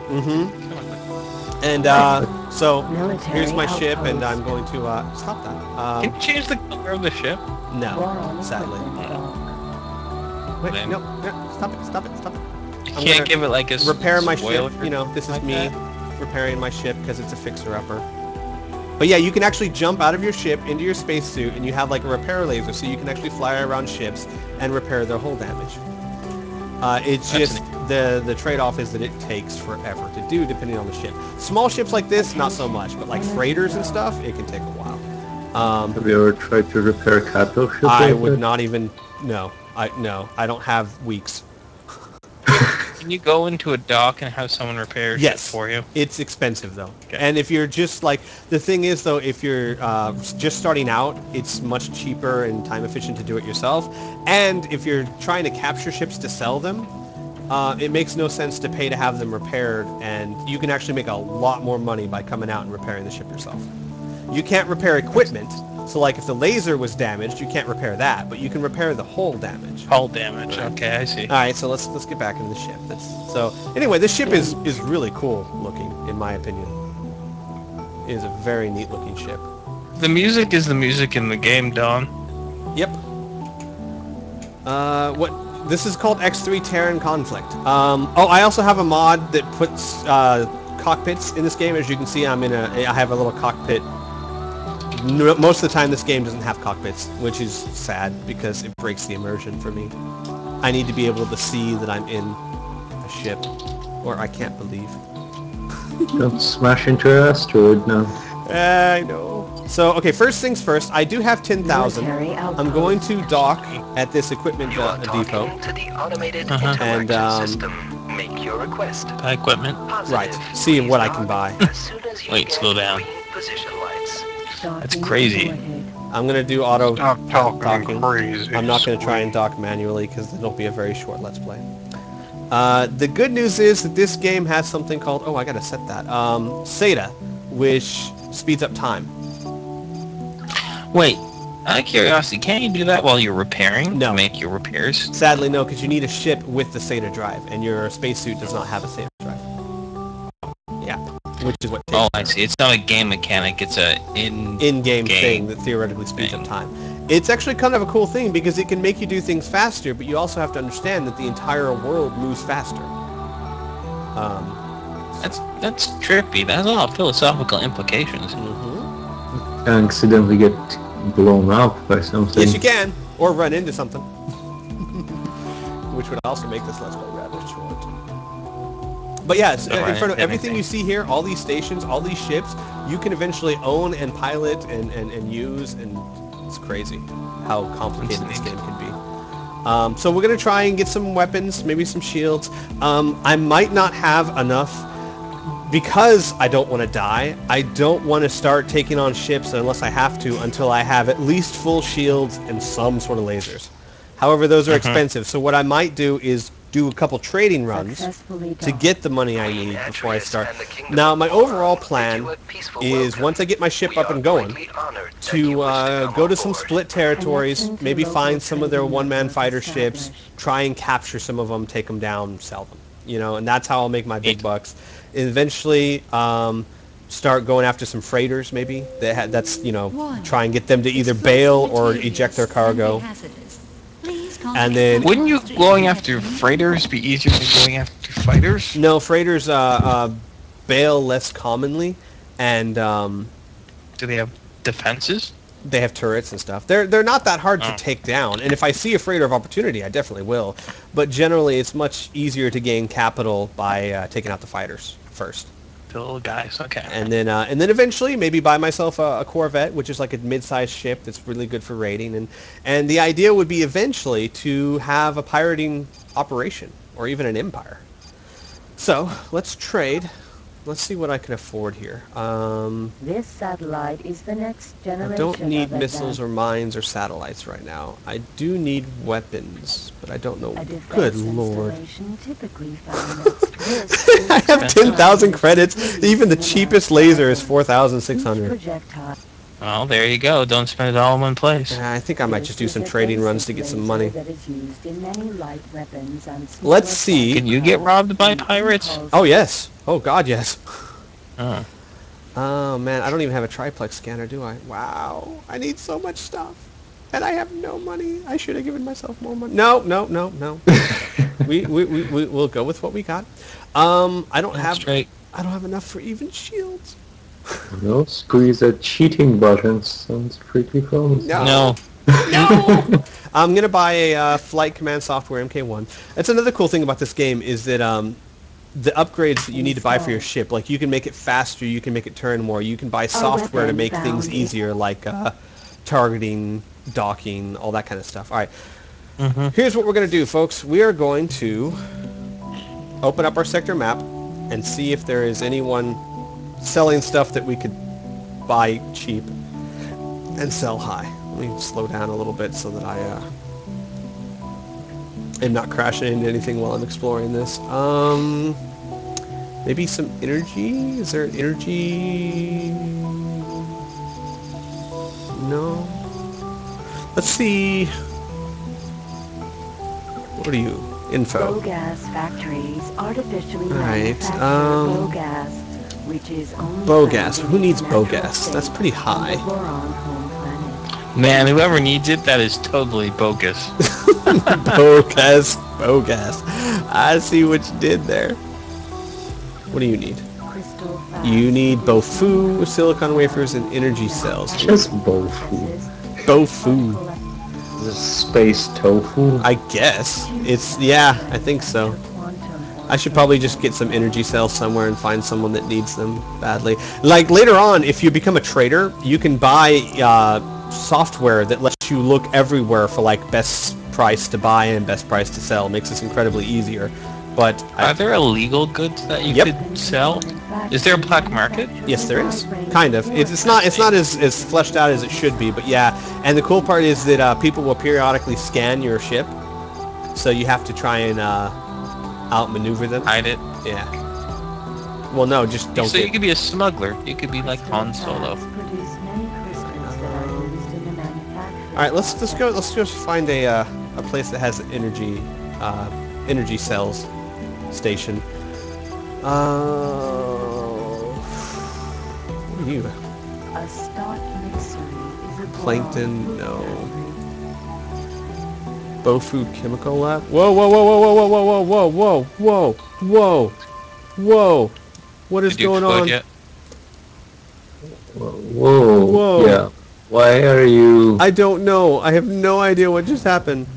Mm-hmm. And so here's my ship, and I'm going to stop that. Can you change the color of the ship? No, sadly. Wait, no, stop it. You can't give it like a repair my ship. spoiler You know, this is like me that? repairing my ship because it's a fixer-upper. But yeah, you can actually jump out of your ship into your spacesuit, and you have like a repair laser, so you can actually fly around ships and repair their hull damage. It's just the trade-off is that it takes forever to do, depending on the ship. Small ships like this, not so much, but like freighters and stuff, it can take a while. Have you ever tried to repair a capital ship? I would not even. No, I don't have weeks. Can you go into a dock and have someone repair shit for you? It's expensive though. Okay. And if you're just like, the thing is though, if you're just starting out, it's much cheaper and time efficient to do it yourself. And if you're trying to capture ships to sell them, it makes no sense to pay to have them repaired, and you can actually make a lot more money by coming out and repairing the ship yourself. You can't repair equipment, so like if the laser was damaged, you can't repair that, but you can repair the hull damage. Hull damage, okay, I see. Alright, so let's get back into the ship. So anyway, this ship is really cool looking, in my opinion. It is a very neat looking ship. The music is the music in the game, Don. Yep. This is called X3 Terran Conflict. Oh, I also have a mod that puts cockpits in this game. As you can see, I have a little cockpit. Most of the time this game doesn't have cockpits, which is sad because it breaks the immersion for me. I need to be able to see that I'm in a ship, or I can't believe. Don't smash into an asteroid now. I know. So, okay, first things first, I do have 10,000. I'm going to dock at this equipment depot. To the automated and system. Make your request. Buy equipment. Right. See what I can buy. Wait, slow down. Position lights. That's crazy. I'm gonna do auto docking. Crazy. I'm not gonna try and dock manually because it'll be a very short Let's Play. The good news is that this game has something called, oh, I gotta set that, SATA, which speeds up time. Wait, out of curiosity, can't you do that while you're repairing? No. To make your repairs? Sadly, no, because you need a ship with the SATA drive, and your spacesuit does not have a SATA drive. Yeah, which is what takes Oh, I see. It's not a game mechanic, it's a in-game thing that theoretically speeds up time. It's actually kind of a cool thing because it can make you do things faster, but you also have to understand that the entire world moves faster. That's trippy. That has a lot of philosophical implications. Can accidentally get blown up by something. Yes, you can, or run into something, which would also make this Let's Play rather short. But yeah, in front of everything you see here, all these stations, all these ships, you can eventually own and pilot and use, and it's crazy how complicated this game can be. So we're going to try and get some weapons, maybe some shields. I might not have enough, because I don't want to die. I don't want to start taking on ships unless I have to until I have at least full shields and some sort of lasers. However, those are expensive, so what I might do is do a couple trading runs to get the money I need before I start. Now, my overall plan is, once I get my ship up and going, to go to some split territories, maybe find some of their one-man fighter ships, try and capture some of them, take them down, sell them. You know, and that's how I'll make my big bucks. Eventually, start going after some freighters, maybe. That's, you know, try and get them to either bail or eject their cargo. And then... Wouldn't you going after freighters be easier than going after fighters? No, freighters bail less commonly, and... Do they have defenses? They have turrets and stuff. They're not that hard to take down, and if I see a freighter of opportunity, I definitely will. But generally, it's much easier to gain capital by taking out the fighters first. The little guys, okay. And then eventually, maybe buy myself a Corvette, which is like a mid-sized ship that's really good for raiding. And the idea would be eventually to have a pirating operation, or even an empire. So let's trade. Let's see what I can afford here. This satellite is the next generation. I don't need missiles or mines or satellites right now. I do need weapons, but I don't know. Good lord. I have 10,000 credits. Even the cheapest laser is 4,600. Well, there you go. Don't spend it all in one place. I think I might just do some trading runs to get some money. That is used in many light weapons and Let's see. Can you get robbed by pirates? Oh, yes. Oh, God, yes. Oh. Oh, man, I don't even have a triplex scanner, do I? Wow. I need so much stuff. And I have no money. I should have given myself more money. No. We'll go with what we got. I don't have enough for even shields. No, squeeze that cheating button. Sounds pretty promising. No. No! I'm going to buy a Flight Command Software MK1. That's another cool thing about this game is that the upgrades that you need to buy for your ship, like you can make it faster, you can make it turn more, you can buy software to make things easier, like targeting, docking, all that kind of stuff. All right. Here's what we're going to do, folks. We are going to open up our sector map and see if there is anyone selling stuff that we could buy cheap and sell high. Let me slow down a little bit so that I am not crashing into anything while I'm exploring this. Maybe some energy? Is there an energy? No. Let's see. What are you? Info. Bogas factories artificially Alright, manufacture bogas, which is only Bogas. found Who in needs natural bogas? state That's pretty high. on the boron home planet. Man, whoever needs it, that is totally bogus. Bogas. I see what you did there. What do you need? Crystal You need Bofu, silicon wafers, and energy cells. Just Bofu. Bofu. Is it space tofu? I guess. Yeah, I think so. I should probably just get some energy cells somewhere and find someone that needs them badly. Like later on, if you become a trader, you can buy software that lets you look everywhere for like best price to buy and best price to sell. It makes this incredibly easier. But Are there illegal goods that you could sell? Is there a black market? yes, there is. Kind of. It's not as fleshed out as it should be, but yeah. And the cool part is that people will periodically scan your ship, so you have to try and outmaneuver them. Hide it. Yeah. Well, no, just don't. So you could be a smuggler. You could be like Han Solo. All right, let's go find a place that has energy cells station. What are you? A stock mixer is a Plankton? No. Bofood Chemical Lab? Whoa! What is going on? Yet? Whoa. Yeah. Why are you... I don't know. I have no idea what just happened.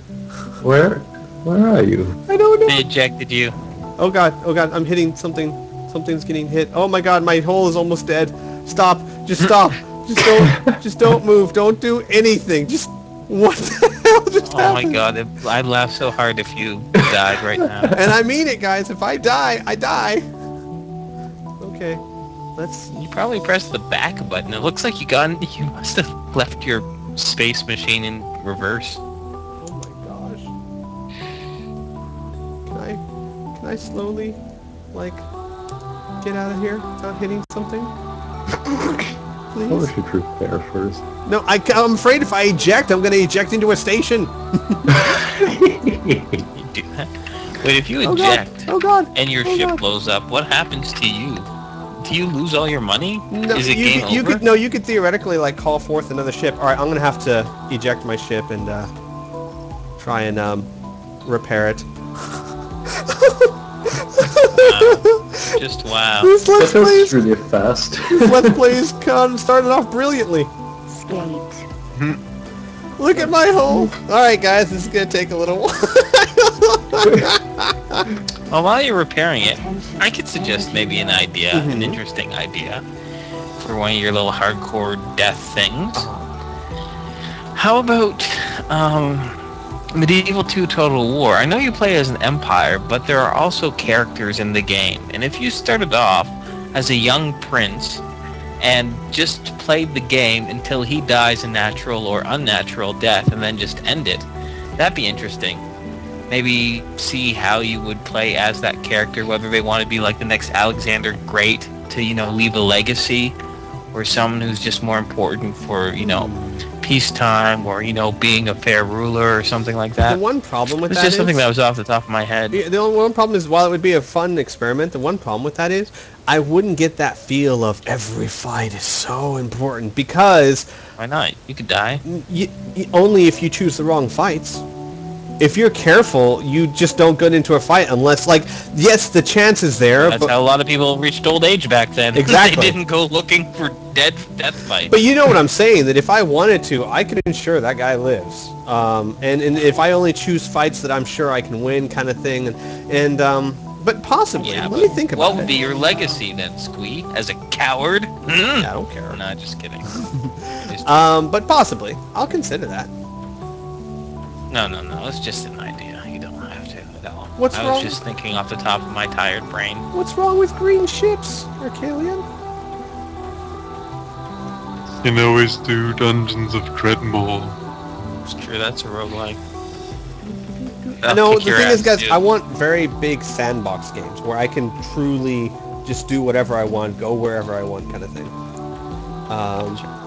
Where are you? I don't know. They ejected you. Oh god, I'm hitting something. Something's getting hit. Oh my god, my hole is almost dead. Stop. Just stop. just don't move. Don't do anything. Just what the hell just happened? Oh my god, I'd laugh so hard if you died right now. And I mean it, guys. If I die, I die. Okay. You probably pressed the back button. It looks like you must have left your space machine in reverse. Oh my gosh. Can I slowly, like, get out of here without hitting something? Please? How should prepare first? No, I'm afraid if I eject, I'm going to eject into a station. You do that. Wait, if you eject and your ship blows up, what happens to you? Do you lose all your money? No, is it game over? You could theoretically like call forth another ship. All right, I'm gonna have to eject my ship and try and repair it. Wow. Just wow. This Let's Play is really fast. Let's Play is started off brilliantly. Skate. Look at my hole. All right, guys, this is gonna take a little while. Well, while you're repairing it, I could suggest maybe an idea, an interesting idea, for one of your little hardcore death things. How about Medieval 2 Total War? I know you play as an empire, but there are also characters in the game. And if you started off as a young prince and just played the game until he dies a natural or unnatural death and then just end it, that'd be interesting. Maybe see how you would play as that character, whether they want to be like the next Alexander Great to, leave a legacy, or someone who's just more important for, peacetime, or, being a fair ruler or something like that. The one problem with It's that just something is- that was off the top of my head. The only one problem is, while it would be a fun experiment, the one problem with that is I wouldn't get that feel of every fight is so important, because Why not? You could die. only if you choose the wrong fights. If you're careful, you just don't get into a fight unless, like, yes, the chance is there. That's but, how a lot of people reached old age back then. Exactly. They didn't go looking for death fights. but you know what I'm saying, that if I wanted to, I could ensure that guy lives. And if I only choose fights that I'm sure I can win, kind of thing. But possibly, Yeah, let me think about what it. would be your legacy then, Squee? As a coward? I don't care. No, just kidding. But possibly. I'll consider that. No. It's just an idea. You don't have to at all. What's I wrong? was just thinking off the top of my tired brain. What's wrong with green ships, Arcalian? You can always do Dungeons of Dreadmore. It's true, that's a roguelike. No, the thing is, guys, I want very big sandbox games where I can truly just do whatever I want, go wherever I want, kind of thing.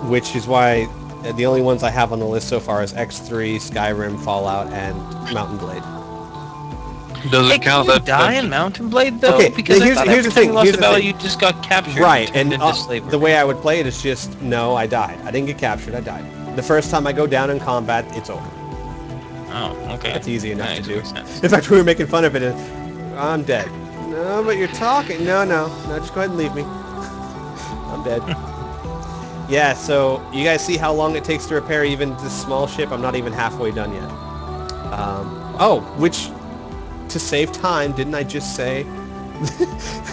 Which is why the only ones I have on the list so far is X3, Skyrim, Fallout, and Mountain Blade. Does Hey, it count can you that die in dungeon? Mountain Blade, though? Okay, because here's- I thought here's the everything thing, lost here's the about thing. you just got captured Right, and turned and into slavery. the way I would play it is just, no, I died. I didn't get captured, I died. The first time I go down in combat, it's over. Oh, okay. That's easy enough That to do. makes sense. In fact, we were making fun of it, and I'm dead. No, but you're talking. No, just go ahead and leave me. I'm dead. Yeah, so you guys see how long it takes to repair even this small ship? I'm not even halfway done yet. Which, to save time, didn't I just say?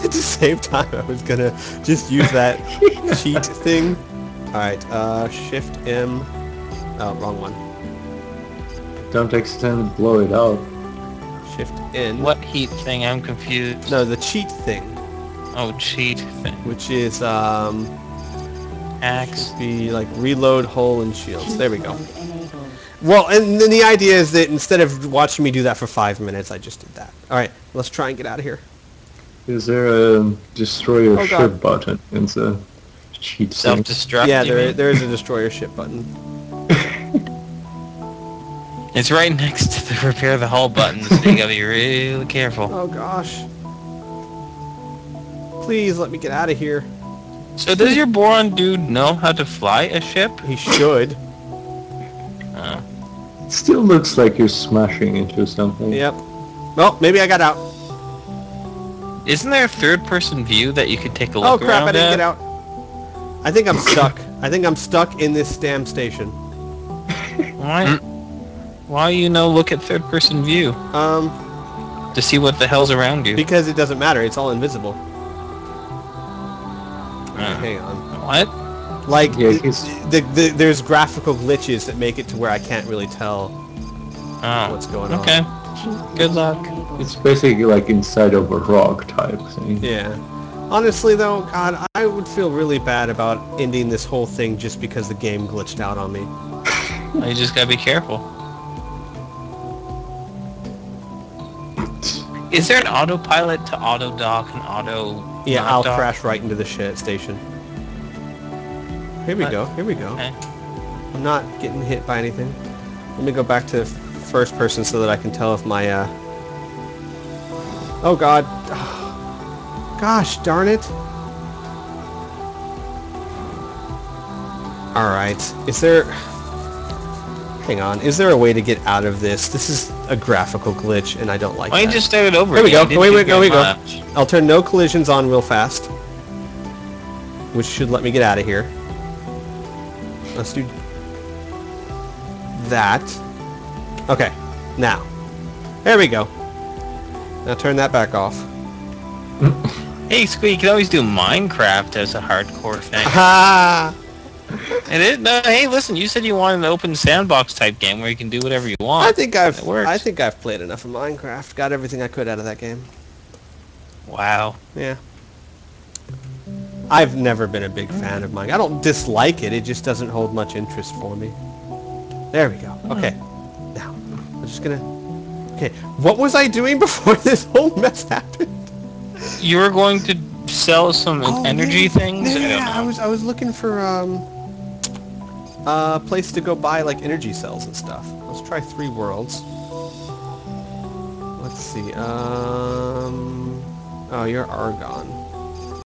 To save time, I was gonna just use that cheat thing. Alright, Shift M. Oh, wrong one. Don't accidentally blow it out. Shift N. What heat thing? I'm confused. No, the cheat thing, Oh, cheat thing. which is, Axe. be like reload, hull, and shields. There we go. Mode enabled. Well, and then the idea is that instead of watching me do that for 5 minutes, I just did that. All right, let's try and get out of here. Is there a destroy your Oh, ship God. button? It's a cheat thing. Self-destruct. Yeah, you mean? there is a destroyer ship button. It's right next to the repair the hull button, so you gotta be really careful. Oh gosh. Please let me get out of here. So does your Boron dude know how to fly a ship? He should. It still looks like you're smashing into something. Yep. Well, maybe I got out. Isn't there a third-person view that you could take a Oh look crap! around I didn't at? get out. I think I'm stuck. I think I'm stuck in this damn station. Why? Why look at third-person view to see what the hell's around you? Because it doesn't matter. It's all invisible. Uh, Hang on. what? Like, Yeah, he's- there's graphical glitches that make it to where I can't really tell Oh. what's going on. Okay. Good luck. It's basically like inside of a rock type thing. Yeah. Honestly, though, God, I would feel really bad about ending this whole thing just because the game glitched out on me. You just gotta be careful. Is there an autopilot to auto dock and auto? Yeah, not I'll dock? crash right into the station. Here we go. Here we go. Okay. I'm not getting hit by anything. Let me go back to first person so that I can tell if my, Oh God. Gosh darn it. Alright. Is there... Hang on. Is there a way to get out of this? This is a graphical glitch and I don't like Why don't that. you just start it over? There we again? go. You Wait, didn't do there we go. much. I'll turn no collisions on real fast. Which should let me get out of here. Let's do that. Okay, now. There we go. Now turn that back off. Hey, Squee, you can always do Minecraft as a hardcore thing. Ha! It is. No, hey, listen, you said you wanted an open sandbox type game where you can do whatever you want. I think It works. I've played enough of Minecraft. Got everything I could out of that game. Wow. Yeah. I've never been a big fan of Minecraft. I don't dislike it. It just doesn't hold much interest for me. There we go. Okay. Now, I'm just gonna... Okay, what was I doing before this whole mess happened? You were going to sell some energy things? Yeah, I was looking for a place to go buy like energy cells and stuff. Let's try 3 worlds. Let's see. Oh, you're Argon.